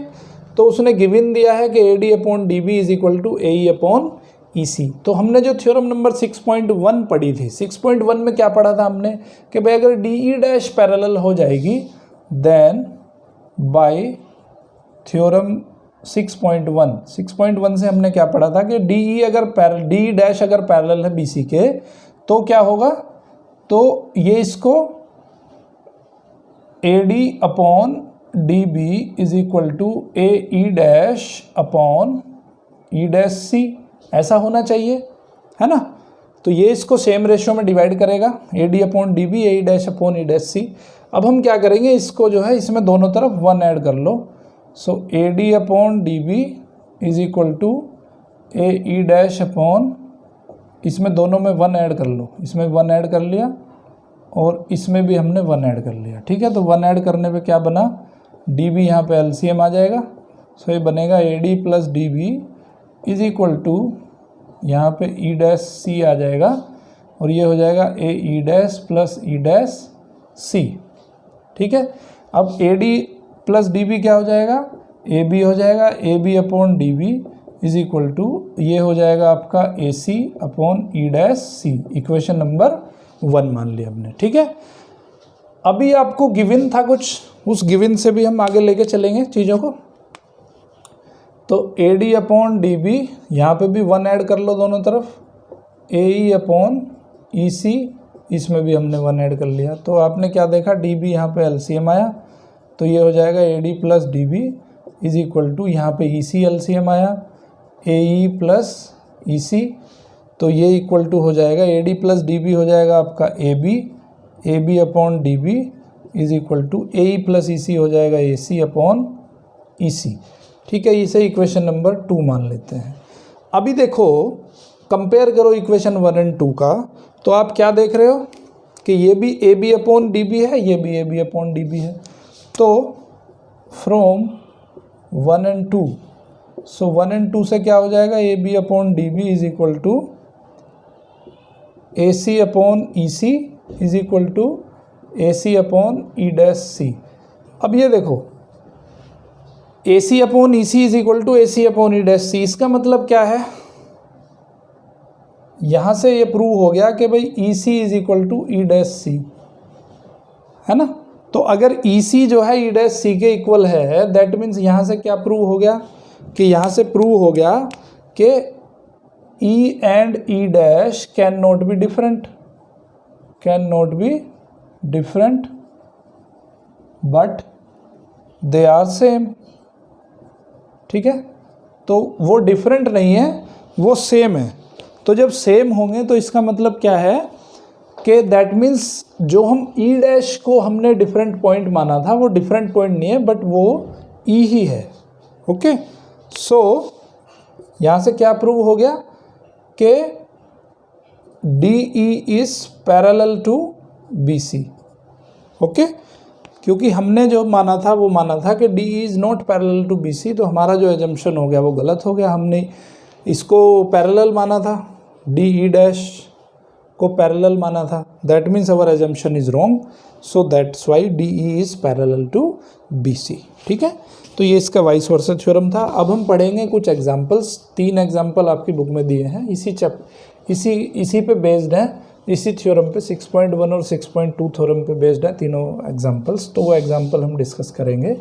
तो उसने गिवन दिया है कि A D upon D B is equal to A E upon E C. तो हमने जो थ्योरम नंबर 6.1 पढ़ी थी, 6.1 में क्या पढ़ा था हमने कि भाई अगर डी ई डैश पैरेलल हो जाएगी, देन बाय थ्योरम 6.1 से हमने क्या पढ़ा था कि डी ई डैश अगर पैरेलल है बी सी के, तो क्या होगा, तो ये इसको A D upon D B is equal to A E dash upon E dash C, ऐसा होना चाहिए, है ना। तो ये इसको सेम रेशियो में डिवाइड करेगा, A D upon D B, A E dash upon E dash C. अब हम क्या करेंगे, इसको जो है इसमें दोनों तरफ 1 ऐड कर लो। So A D upon D B is equal to A E dash upon, इसमें दोनों में 1 ऐड कर लो, इसमें 1 ऐड कर लिया और इसमें भी हमने 1 ऐड कर लिया, ठीक है। तो 1 ऐड करने पे क्या बना, डी बी यहाँ पे एलसीएम आ जाएगा। सो ये बनेगा A D plus D B is equal to यहाँ पे ई डैश सी आ जाएगा, और ये हो जाएगा A E dash plus E dash C, ठीक है। अब A D plus D B क्या हो जाएगा, ए बी हो जाएगा, A B upon D B is equal to ये हो जाएगा आपका A C upon E dash C. Equation number 1 मान लिया हमने, ठीक है। अभी आपको गिवन था कुछ, उस गिवन से भी हम आगे लेके चलेंगे चीज़ों को। तो A D upon D B, यहाँ पर भी 1 ऐड कर लो दोनों तरफ, ए ई अपॉन ई सी, इसमें भी हमने 1 ऐड कर लिया। तो आपने क्या देखा, डी बी यहाँ पे एलसीएम आया, तो ये हो जाएगा A D plus D B is equal to यहाँ पे ई सी एलसीएम आया, ए ई प्लस ई सी, तो ये इक्वल टू हो जाएगा A D plus D B हो जाएगा आपका A B upon D B is equal to A E plus E C हो जाएगा ए सी अपॉन ई सी, ठीक है। इसे इक्वेशन नंबर 2 मान लेते हैं। अभी देखो, कंपेयर करो इक्वेशन 1 और 2 का, तो आप क्या देख रहे हो कि ये भी A B upon D B है, ये भी A B upon D B है। तो फ्रॉम 1 और 2, सो 1 और 2 से क्या हो जाएगा, A B upon D B is equal to A C upon E C is equal to A C upon E dash C. अब ये देखो, A C upon E C is equal to A C upon E dash C, इसका मतलब क्या है, यहाँ से ये प्रूव हो गया कि भाई E C is equal to E dash C, है ना। तो अगर ई सी जो है ई डैश सी के इक्वल है, दैट मीन्स यहाँ से क्या प्रूव हो गया कि यहाँ से प्रूव हो गया कि E and E dash can not be different but they are same, ठीक है। तो वो डिफरेंट नहीं है, वो सेम है। तो जब सेम होंगे तो इसका मतलब क्या है कि दैट मीन्स जो हम ई डैश को हमने डिफरेंट पॉइंट माना था, वो डिफरेंट पॉइंट नहीं है, बट वो ई ही है। ओके, सो यहाँ से क्या प्रूव हो गया कि D E is parallel to B C. Okay, क्योंकि हमने जो माना था वो माना था कि D is not parallel to B C, तो हमारा जो एजम्पशन हो गया वो गलत हो गया। हमने इसको पैरेलल माना था, डी ई डैश को पैरेलल माना था, that means our assumption is wrong, so that's why D E is parallel to B C. ठीक है, तो ये इसका वाइस वर्सा थ्योरम था। अब हम पढ़ेंगे कुछ एग्जाम्पल्स, 3 एग्जाम्पल आपकी बुक में दिए हैं, इसी पे बेस्ड है, इसी थ्योरम पे 6.1 और 6.2 थ्योरम पे बेस्ड है तीनों एग्जाम्पल्स। तो वो एग्जाम्पल हम डिस्कस करेंगे,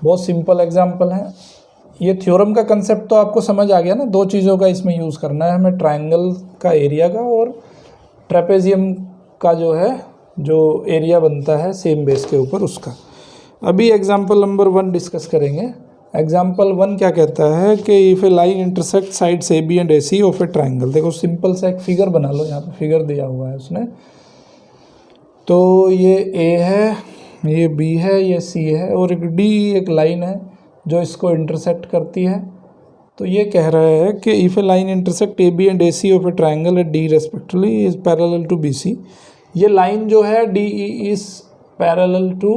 बहुत सिंपल एग्जाम्पल है। ये थ्योरम का कंसेप्ट तो आपको समझ आ गया ना, 2 चीज़ों का इसमें यूज़ करना है हमें, ट्रायंगल का एरिया का और ट्रेपेजियम का जो है जो एरिया बनता है सेम बेस के ऊपर उसका। अभी एग्जाम्पल नंबर 1 डिस्कस करेंगे। एग्जाम्पल 1 क्या कहता है कि if a line intersect sides A B and A C of a triangle. देखो सिंपल सा एक फिगर बना लो, यहाँ पे फिगर दिया हुआ है उसने। तो ये ए है, ये बी है, ये सी है और एक डी एक लाइन है जो इसको इंटरसेक्ट करती है। तो ये कह रहा है कि if a line intersect A B and A C of a triangle at D respectively is parallel to B C. ये लाइन जो है D E is parallel to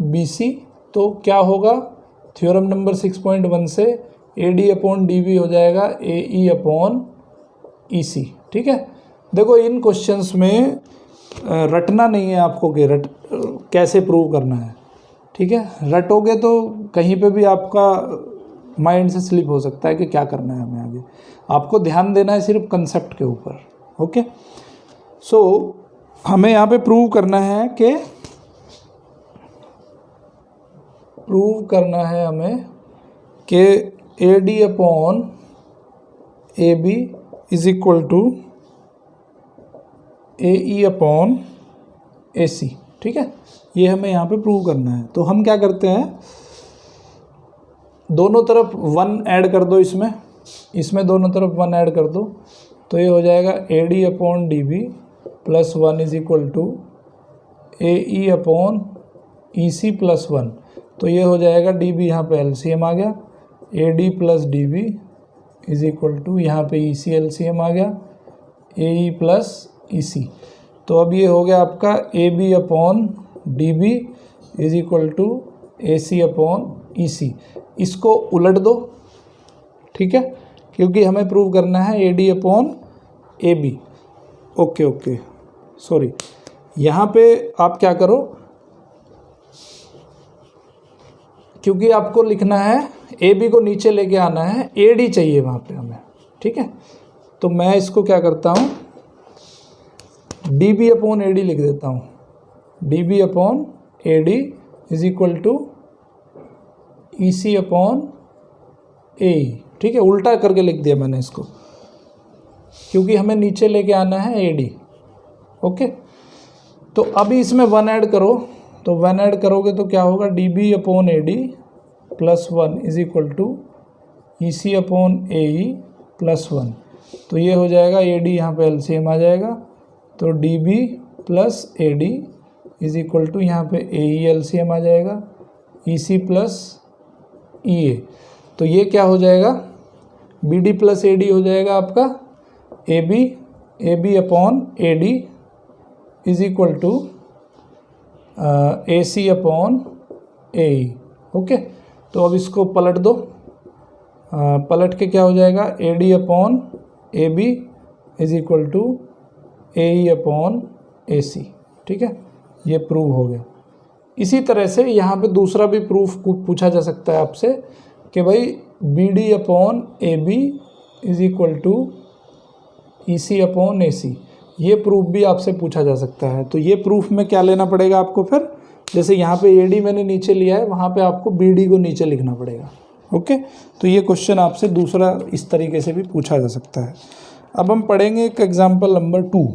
B C. तो क्या होगा, थ्योरम नंबर 6.1 से A D upon D B हो जाएगा A E upon E C. ठीक है, देखो इन क्वेश्चंस में रटना नहीं है आपको कि कैसे प्रूव करना है। ठीक है, रटोगे तो कहीं पे भी आपका माइंड से स्लिप हो सकता है कि क्या करना है हमें आगे। आपको ध्यान देना है सिर्फ कंसेप्ट के ऊपर। ओके, सो हमें यहाँ पे प्रूव करना है हमें कि A D upon A B is equal to A E upon A C. ठीक है, ये हमें यहाँ पे प्रूव करना है। तो हम क्या करते हैं, दोनों तरफ 1 ऐड कर दो, इसमें दोनों तरफ 1 ऐड कर दो। तो ये हो जाएगा A D upon D B plus 1 is equal to A E upon E C plus 1। तो ये हो जाएगा डी बी, यहाँ पे एलसीएम आ गया, A D plus D B is equal to यहाँ पे ई सी एलसीएम आ गया, ए ई प्लस ई सी। तो अब ये हो गया आपका A B upon D B is equal to A C upon E C. इसको उलट दो, ठीक है, क्योंकि हमें प्रूव करना है A D upon A B. Okay, sorry, यहाँ पे आप क्या करो, क्योंकि आपको लिखना है ए बी को नीचे लेके आना है, ए डी चाहिए वहाँ पे हमें। ठीक है, तो मैं इसको क्या करता हूँ, D B upon A D लिख देता हूँ। D B upon A D is equal to E C upon A E. ठीक है, उल्टा करके लिख दिया मैंने इसको, क्योंकि हमें नीचे लेके आना है ए डी। ओके, तो अभी इसमें 1 ऐड करो, तो 1 ऐड करोगे तो क्या होगा, D B upon A D plus 1 is equal to E C upon A E plus 1। तो ये हो जाएगा ए डी, यहाँ पे एलसीएम आ जाएगा, तो D B plus A D is equal to यहाँ पे ए ई एलसीएम आ जाएगा, ई सी प्लस ई ए। तो ये क्या हो जाएगा, B D plus A D हो जाएगा आपका A B upon A D is equal to A C upon A E. Okay, तो अब इसको पलट दो, पलट के क्या हो जाएगा, A D upon A B is equal to A E upon A C. ठीक है, ये प्रूव हो गया। इसी तरह से यहाँ पे दूसरा भी प्रूफ पूछा जा सकता है आपसे कि भाई B D upon A B is equal to E C upon A C. ये प्रूफ भी आपसे पूछा जा सकता है। तो ये प्रूफ में क्या लेना पड़ेगा आपको, फिर जैसे यहाँ पे ए डी मैंने नीचे लिया है, वहाँ पे आपको बी डी को नीचे लिखना पड़ेगा। ओके, तो ये क्वेश्चन आपसे दूसरा इस तरीके से भी पूछा जा सकता है। अब हम पढ़ेंगे एक एग्जाम्पल नंबर 2।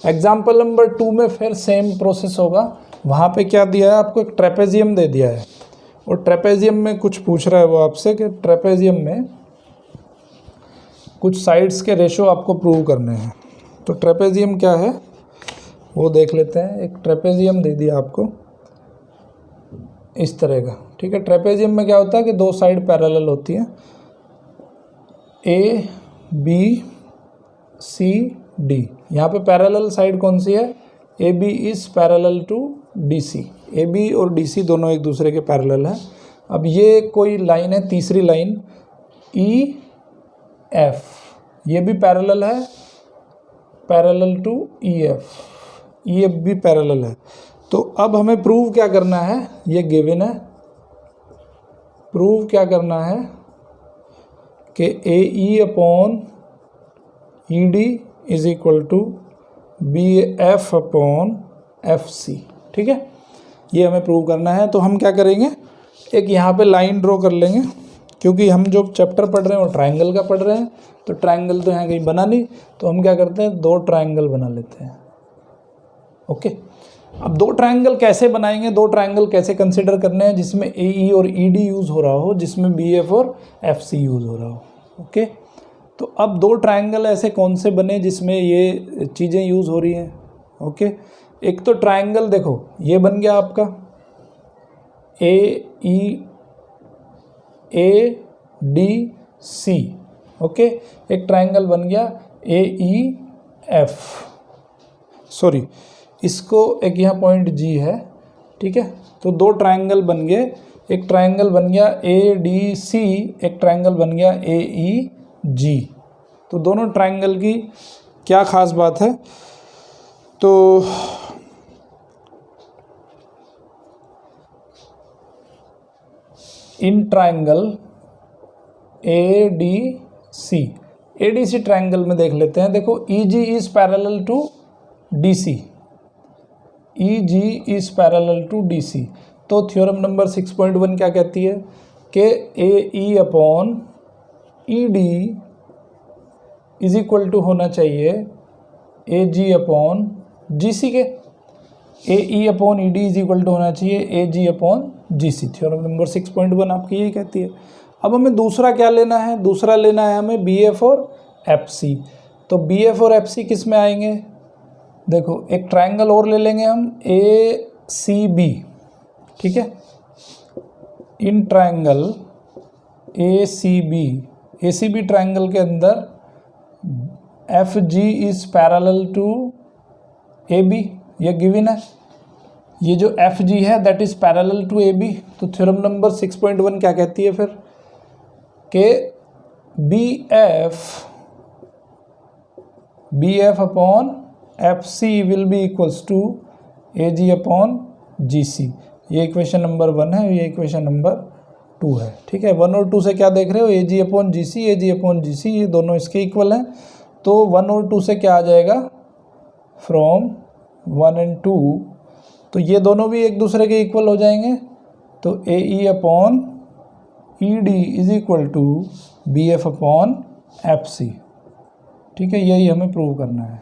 एग्जाम्पल नंबर 2 में फिर सेम प्रोसेस होगा। वहाँ पे क्या दिया है आपको, एक ट्रेपेजियम दे दिया है, और ट्रेपेजियम में कुछ पूछ रहा है वो आपसे कि ट्रेपेजियम में कुछ साइड्स के रेशो आपको प्रूव करने हैं। तो ट्रेपेजियम क्या है वो देख लेते हैं। एक ट्रेपेजियम दे दिया आपको इस तरह का। ठीक है, ट्रेपेजियम में क्या होता है कि 2 साइड पैरेलल होती हैं, ए बी सी डी। यहाँ पे पैरेलल साइड कौन सी है, A B is parallel to D C. A B और डी सी दोनों एक दूसरे के पैरेलल हैं। अब ये कोई लाइन है, तीसरी लाइन ई एफ, ये भी पैरेलल है, पैरेलल टू ई एफ भी पैरेलल है। तो अब हमें प्रूव क्या करना है, ये गिवन है, प्रूव क्या करना है कि A E upon E D is equal to B F upon F C. ठीक है, ये हमें प्रूव करना है। तो हम क्या करेंगे, एक यहाँ पे लाइन ड्रॉ कर लेंगे, क्योंकि हम जो चैप्टर पढ़ रहे हैं वो ट्रायंगल का पढ़ रहे हैं, तो ट्रायंगल तो यहाँ कहीं बना नहीं, तो हम क्या करते हैं, 2 ट्रायंगल बना लेते हैं। ओके, अब 2 ट्रायंगल कैसे बनाएंगे, 2 ट्रायंगल कैसे कंसिडर करने हैं, जिसमें ए ई और ई डी यूज़ हो रहा हो, जिसमें बी एफ और एफ सी यूज़ हो रहा हो। ओके, तो अब 2 ट्रायंगल ऐसे कौन से बने जिसमें ये चीज़ें यूज़ हो रही हैं। ओके, एक तो ट्रायंगल देखो ये बन गया आपका AEADC, ओके। एक ट्रायंगल बन गया AEF, सॉरी इसको एक यहाँ पॉइंट G है, ठीक है। तो दो ट्रायंगल बन गए, एक ट्रायंगल बन गया ADC, एक ट्रायंगल बन गया AEG। तो दोनों ट्रायंगल की क्या ख़ास बात है, तो इन ट्रायंगल ADC ट्रायंगल में देख लेते हैं। देखो EG is parallel to DC, EG is parallel to DC। तो थ्योरम नंबर 6.1 क्या कहती है कि AE upon ED is equal to होना चाहिए AG अपॉन GC के। AE upon ED is equal to होना चाहिए AG upon GC। Theorem number 6.1 आपकी यही कहती है। अब हमें दूसरा क्या लेना है, दूसरा लेना है हमें BF और FC। तो BF और FC किस में आएंगे, देखो एक ट्रायंगल और ले लेंगे हम ACB, ठीक है। इन ट्रायंगल ACB ट्रायंगल के अंदर FG is parallel to AB, ये गिवन है। ये जो FG है that is parallel to AB। तो थ्योरम नंबर 6.1 क्या कहती है फिर कि BF upon FC will be equals to AG upon GC। ये इक्वेशन नंबर 1 है, ये इक्वेशन नंबर 2 है, ठीक है। 1 और 2 से क्या देख रहे हो, AG upon GC, AG upon GC, ये दोनों इसके इक्वल हैं। तो 1 और 2 से क्या आ जाएगा, फ्रॉम 1 एंड 2, तो ये दोनों भी एक दूसरे के इक्वल हो जाएंगे। तो AE upon ED is equal to BF upon FC, ठीक है। यही हमें प्रूव करना है।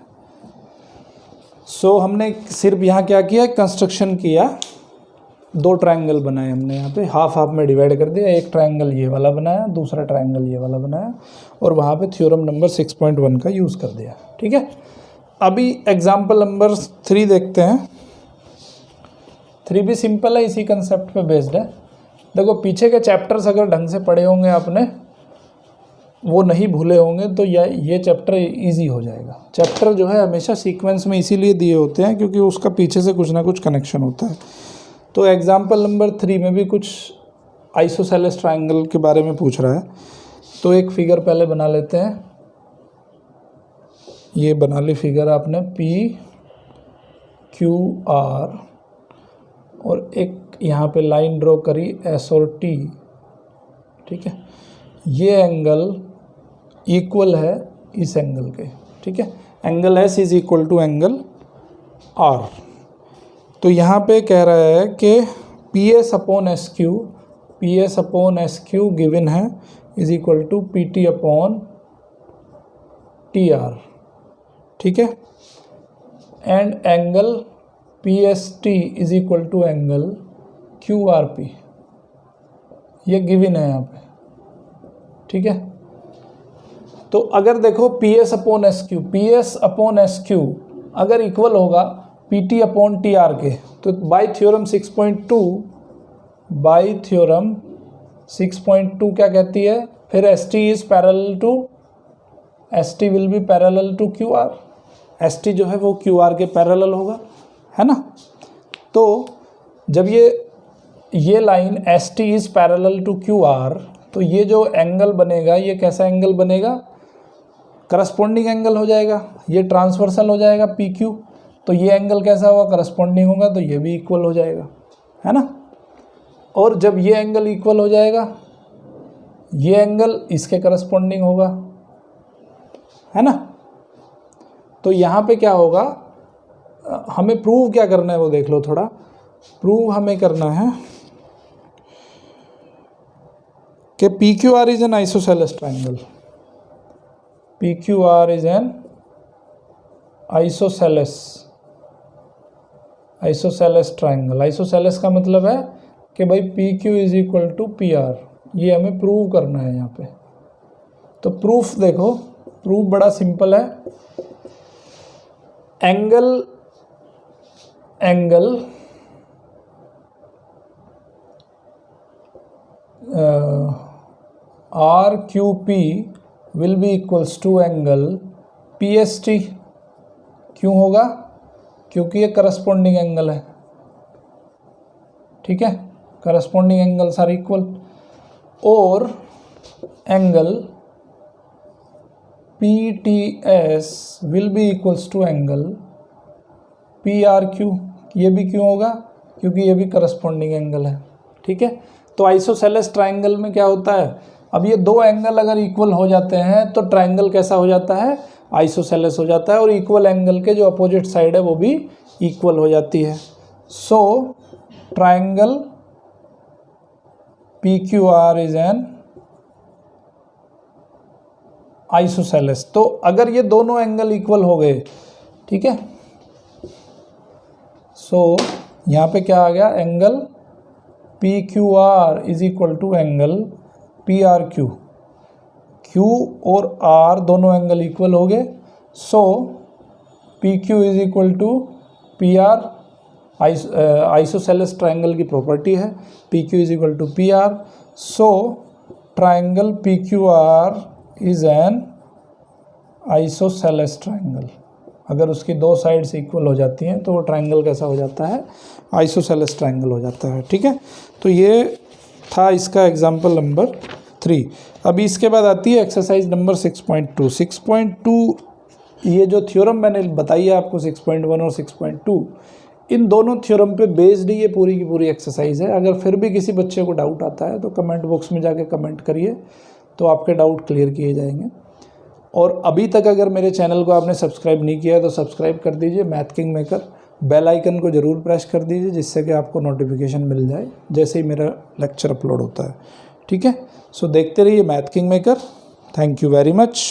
सो हमने सिर्फ यहाँ क्या किया, कंस्ट्रक्शन किया, दो ट्रायंगल बनाए हमने यहाँ पे, हाफ हाफ में डिवाइड कर दिया। एक ट्रायंगल ये वाला बनाया, दूसरा ट्रायंगल ये वाला बनाया, और वहाँ पे थ्योरम नंबर 6.1 का यूज़ कर दिया, ठीक है। अभी एग्जाम्पल नंबर 3 देखते हैं। 3 भी सिंपल है, इसी कंसेप्ट पे बेस्ड है। देखो पीछे के चैप्टर्स अगर ढंग से पढ़े होंगे आपने, वो नहीं भूले होंगे, तो ये चैप्टर इजी हो जाएगा। चैप्टर जो है हमेशा सीक्वेंस में इसीलिए दिए होते हैं क्योंकि उसका पीछे से कुछ ना कुछ कनेक्शन होता है। तो एग्जाम्पल नंबर 3 में भी कुछ आइसोसेलेस ट्रायंगल के बारे में पूछ रहा है। तो एक फिगर पहले बना लेते हैं। ये बना ली फिगर आपने, PQR, और एक यहाँ पे लाइन ड्रॉ करी S और T, ठीक है। ये एंगल इक्वल है इस एंगल के, ठीक है। Angle S is equal to angle R। तो यहाँ पे कह रहा है कि PS अपॉन SQ गिवन है is equal to PT upon TR, ठीक है। And angle PST is equal to angle QRP, ये गिवन है यहाँ पे, ठीक है। तो अगर देखो PS अपॉन SQ अगर इक्वल होगा PT अपॉन TR के, तो बाय थ्योरम 6.2 क्या कहती है फिर, ST is parallel to, ST will be parallel to QR। ST जो है वो QR के पैरेलल होगा, है ना। तो जब ये line ST is parallel to QR, तो ये जो एंगल बनेगा ये कैसा एंगल बनेगा, करस्पॉन्डिंग एंगल हो जाएगा, ये ट्रांसवर्सल हो जाएगा PQ। तो ये एंगल कैसा होगा, करस्पॉन्डिंग होगा, तो ये भी इक्वल हो जाएगा, है ना। और जब ये एंगल इक्वल हो जाएगा, ये एंगल इसके करस्पॉन्डिंग होगा, है ना। तो यहाँ पे क्या होगा, हमें प्रूव क्या करना है वो देख लो थोड़ा। प्रूव हमें करना है कि PQR is an isosceles triangle. PQR is an isosceles triangle. Isosceles का मतलब है कि भाई PQ is equal to PR, ये हमें प्रूव करना है यहाँ पे। तो प्रूफ देखो, प्रूफ बड़ा सिंपल है। Angle angle R Q P will be equals to angle P S T. क्यों होगा? क्योंकि ये करस्पॉन्डिंग एंगल है, ठीक है, करस्पॉन्डिंग एंगल्स आर इक्वल। और angle P T S will be equals to angle P R Q. ये भी क्यों होगा? क्योंकि ये भी करस्पॉन्डिंग एंगल है, ठीक है। तो आइसोसेलेस ट्राइंगल में क्या होता है, अब ये दो एंगल अगर इक्वल हो जाते हैं तो ट्राइंगल कैसा हो जाता है? आइसोसेलेस हो जाता है, और इक्वल एंगल के जो अपोजिट साइड है वो भी इक्वल हो जाती है। सो triangle P Q R is an isosceles. तो अगर ये दोनों एंगल इक्वल हो गए, ठीक है, सो यहाँ पे क्या आ गया? Angle P Q R is equal to angle P R Q. Q और आर दोनों एंगल इक्वल हो गए, so P Q is equal to P R. Isosceles triangle की प्रॉपर्टी है P Q is equal to P R. So triangle P Q R is an isosceles triangle. अगर उसकी दो साइड्स इक्वल हो जाती हैं तो वो ट्राइंगल कैसा हो जाता है? आइसोसेलेस ट्राइंगल हो जाता है, ठीक है। तो ये था इसका एग्जाम्पल नंबर 3। अभी इसके बाद आती है एक्सरसाइज नंबर 6.2। 6.2 ये जो थ्योरम मैंने बताई है आपको 6.1 और 6.2, इन दोनों थ्योरम पे बेस्ड ये पूरी की पूरी एक्सरसाइज है। अगर फिर भी किसी बच्चे को डाउट आता है तो कमेंट बॉक्स में जाके कमेंट करिए, तो आपके डाउट क्लियर किए जाएंगे। और अभी तक अगर मेरे चैनल को आपने सब्सक्राइब नहीं किया है तो सब्सक्राइब कर दीजिए math king maker. Bell icon को ज़रूर प्रेस कर दीजिए जिससे कि आपको नोटिफिकेशन मिल जाए जैसे ही मेरा लेक्चर अपलोड होता है, ठीक है। सो देखते रहिए math king maker. Thank you very much.